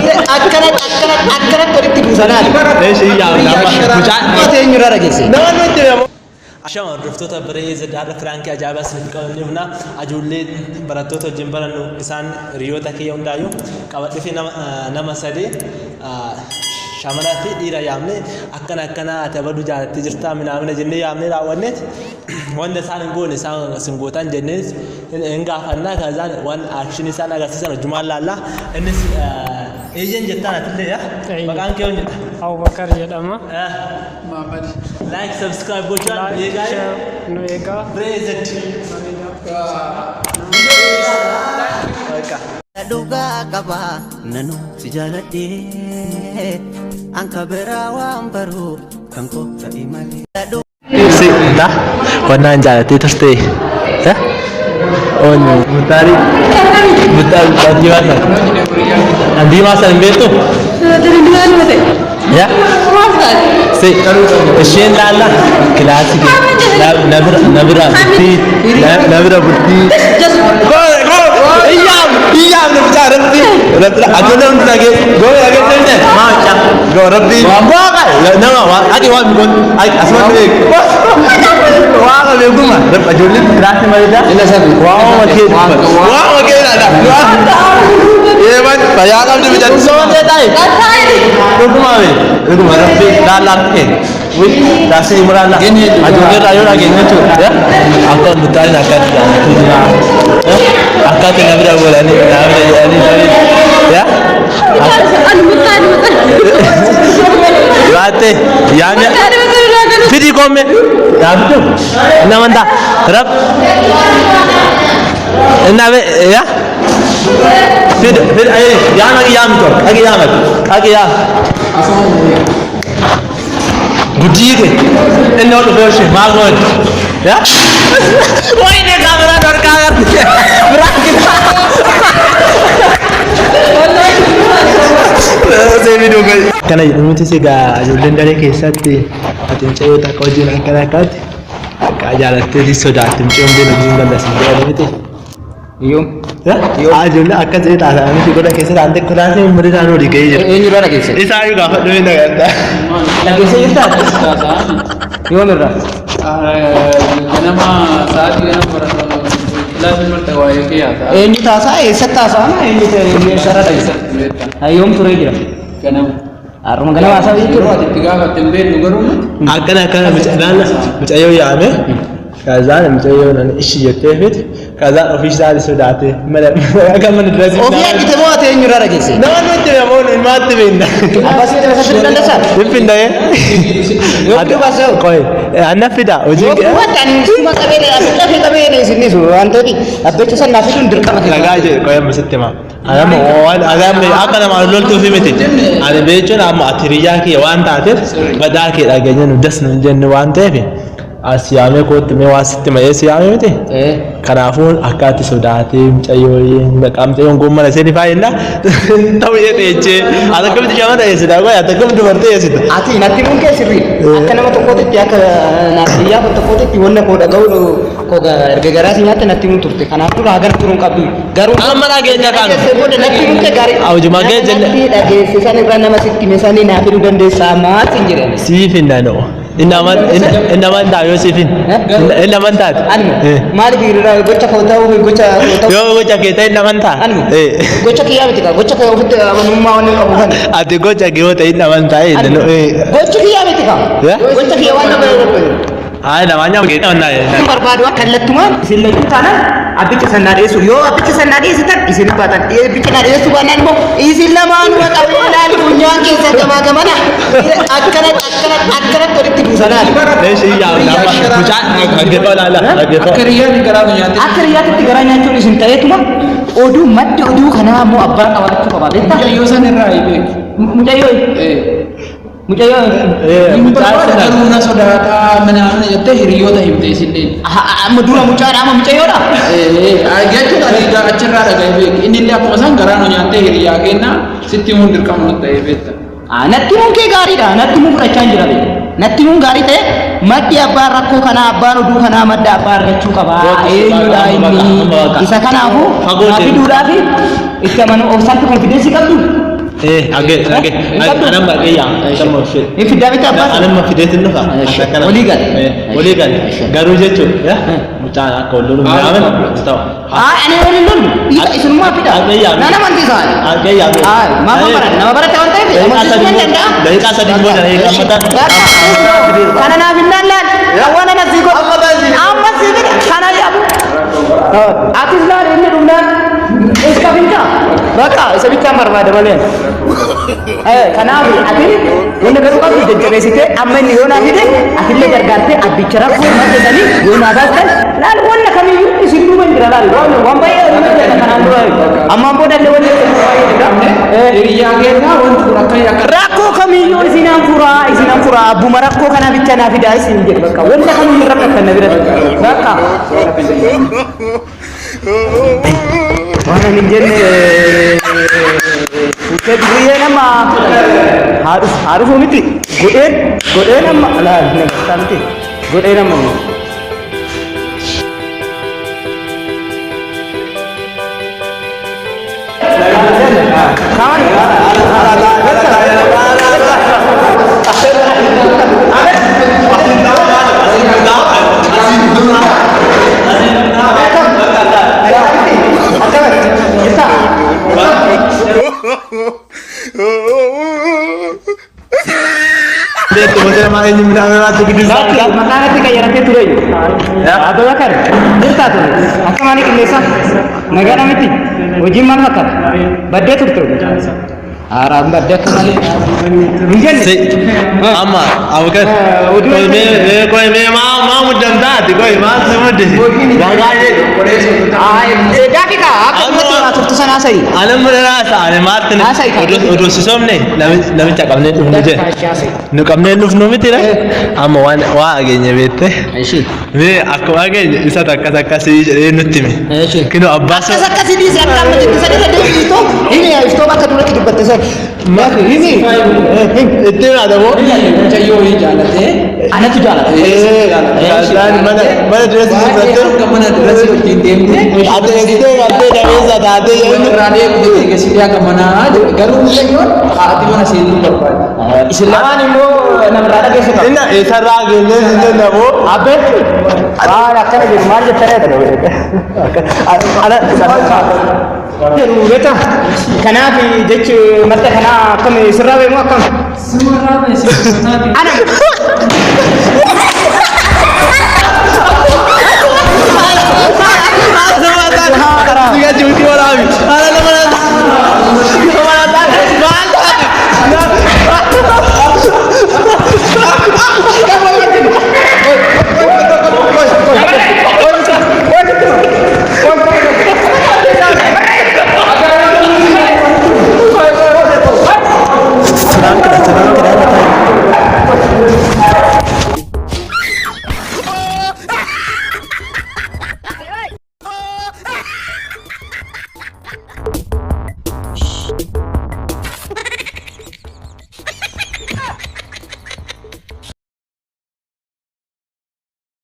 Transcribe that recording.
akkana toritti buusanaa mucaan eenyurraa dhageesse Ashama hordoftoota bareedaa daara Firankii ajaa'ibaa isiniif qabannee ajoollee barattoota wajjin barannu isaan hiriyoota kiyya hundaayyuu qabadhee nama sadii shamarraa fi dhiira yaamne akkana tabadu jaalattee jirtaa minaamina jennee yaamnee raawwanneet wanda isaan hin goone isaan singootaan jennee hin gaafannaa kaazaan waan akshinii isaan agarsiisan hojjumaan laallaa innis eeyyan jettaan atillee yaa maqaan kee hojjeta Abubakar jedhama Muhammad like subscribe gochuudhaan eegaa nu eegaa Prezent Dhugaa qaba nanu si jaaladhee anka biraa waan baruu kan koo ta'e malee si dah warnaan jaalatee turte on mutari jiwaana andi masa beetu dari dua mate ya si isheen laalla kilaasii nabira burtii iya udah bicara Rabbi aku dah untuk lagi go lagi tu macam go Rabbi go kan nama ada orang pun asal ni wah kalau aku mah Rabbi jualan keras macam ini satu wah makin ada ये बात भैया का भी जल्दी समझ जाता है रुको मावे रुको रब्बी दालात के वही दासे इमरान ला अजूबे रायो ला गेने तो या आपका मुताल ना कर दिया आपका तो नबरा बोला नहीं नबरा यानी या बातें यानी फिर कौन में याद तो ना बंदा रब ना या फिर अरे याम आगे याम गुड्डी के इन और दोस्त मागोन या वही ने कैमरा डर का से वीडियो का kana mutu sai ga ajulan dare ke satti a tince ta koji na kana kat ka jalatte di soda tince on bena jingan da sin da mutu Iyom ajulan akka je ta ana ti goda kese ande kurase muri da nodi gayi je eenyurraa dhageesse isa ayu ga fado ina ganda dhageesse jirtaa yoo mirra nama saati nama barata laazim martawa yake yaata eenyu taasaa eessatti taasaa eenyu eessarraa dhageesse yoom turee jira ganama haruma ganama haasaa yeroo ati itti gaafatte beeknu garuu akkana mucayyoo yaame kazaan mucayyoo nan ishi jettee fit kazaan ofii isaati sodaate mala akka mana dirasi ofii ajjite moo ati eenyurraa dhageesse nama nuti namoonni ilmaatti beekna abbasii dhageesse dandeessaa dhiphinda yoo baasee qoy anna fida hojii waan suma qabeele abbicha fi qabeele isinni sun wantooti abbicha san naaf fiduun dirqama lagaa je qoy amma sitti ma anama waan agame akka nama loltuu fi miti ani beechuun amma atiriyaa kee waan taateef badaa kee dhageenya nu das nu jennu waan ta'eef asiyame kootti mee waa sitti ma'ee siyame miti kanaafuu akkaatti sodaatee mucayyoo naqamtee gommana seeni faayinna ta'u jedhee ati akkamitti shama ta'eessita qoy ati akkamitti dubartee eessita ati natti mun kee sirrii akka nama tokkootitti akka naasiyyaa tokkootitti wanna koo dhaga'u koo erga garaasi nyaatte natti mun turte kanaafuu raagar turuun qabdu garuu amma dhageenya kaanu natti mun kee gaarii awjuma geejjenne dhageesse san irraa nama sitti meesanii naa fiduu dandeessaa maati hin jedhani siif hin danda'u innaman taa yoo siifin innaman taate maaliif hiriira gocha koo ta'uu gocha yoo gocha kee ta'e innaman taa gocha kiyyaa miti gocha kee ofitti amanummaa waan qabu kan ati gocha kee yoo ta'e innaman taa'e gocha kiyyaa miti kan gocha kiyyaa waan nama Ay namanya begitu anda ya. Berbadu kallattumaan isin lagi tanan abbicha sannaadhee sun yoo abbicha sannaadhee isitan isin baatan abbicha sannaadhee sun baanaan immoo isin lamaan maqaa ilaal funyaan keessa gamaa gamana akkana walitti buusanaan. Eeshi yaa nama mucaa aggeeffaa laala aggeeffaa. akka riyyaatti garaa nyaate Akka riyyaatti garaa nyaachuun isin ta'eetuma oduu madda oduu kanaa immoo abbaan qabaachuu qaba beektaa. mucayyoo san irraa hibeek Mucayyoo mucayyoo garuu na sodaataa mana jettee hiriyoota himtee isinleen amma dura mucaadha amma mucayyoodha. jechuun ati achirraa dhagahe beek inni illee akkuma isaan garaa nu nyaattee hiriyaa kenna sitti himuun dirqama nu ta'ee beekta. Natti mun kee gaariidha natti mun fudhachaa hin jira natti mun gaarii ta'e maddi abbaan rakkoo kanaa abbaan oduu kanaa madda abbaa argachuu qaba eenyudha inni isa kanaafuu fiduudhaaf itti amanu obsaatti konfideensii qabdu Agak. Anak mak yang sama fit. Ini fidah kita apa? Anak mak fit itu nak. Boleh kan? Boleh kan? Garu je tu, ya. Mucah kau dulu jangan. Tahu. Ini boleh dulu. Iya, itu semua fidah. Nana manti sah. Agak ya. Nama barat kawan tadi. Dari kasa di bawah dari kamera. Karena nabi nalan. Awan anak zigot. Amma zigot. Karena ya. Atis lah ini rumah. Iska binca. Baka, isa binca marwada balen. Karena abi ini baru kan jadi sih. Amma ini orang ini akhirnya gargarte abicara pun macam tadi. Orang atas kan. Lalu orang kami isi rumah ini lalu. Orang wambai orang itu kan android. Amma pun ada orang itu. Iriya kita orang kurang kaya kan. Rakko kami isi nampura. Abu marakko karena bicara nabi dah isi ni. Baka, orang kami rakko kan nabi dah. Baka. Mana ni jenis Ukit gue nama harus umiti gue nama lah nanti gue nama kawan Itu macam mana ini menang tu gitu. Makanya tu kayak rakyat turun. Atau apa? Dirta tu. Apa mana kilesa? Negara mati. Uji mana kan? Badai tu tu. Aram badai tu mana? Hujan. Ama, awak kan? Kau me mau mudah dah, kau mas mudah. Bagaimana? Jadi kah? Aku tu tu sana sih. Alam berasa, alam mati. Udah sesuatu ni. Nabi cakap ni mudah. Nukamne nuf nomiti lah. Ama wah agaknya bete. Aisyah. Ni aku agak bisa tak kasih nuti me. Aisyah. Kino Abbas. Kasih di sana kan macam sana ada itu. Ini ya itu bakal dulu kita batas. Mak ini. Itu ada wo. Macam yo ini jalan Anak tu jalan. Jalan mana dress itu? Kemana dress itu tim ni? Ada itu ada yang ada yang Rani betul ke sini kemana? Garu mungkin hati mana sih itu berapa? Islam ni mo nama rada ke suka. Ina isara gini itu na wo. Abe. Akan jadi mana cara tu? Ada. Beta. Kenapa jadi mata kenapa kami serawe mu akan? Anak.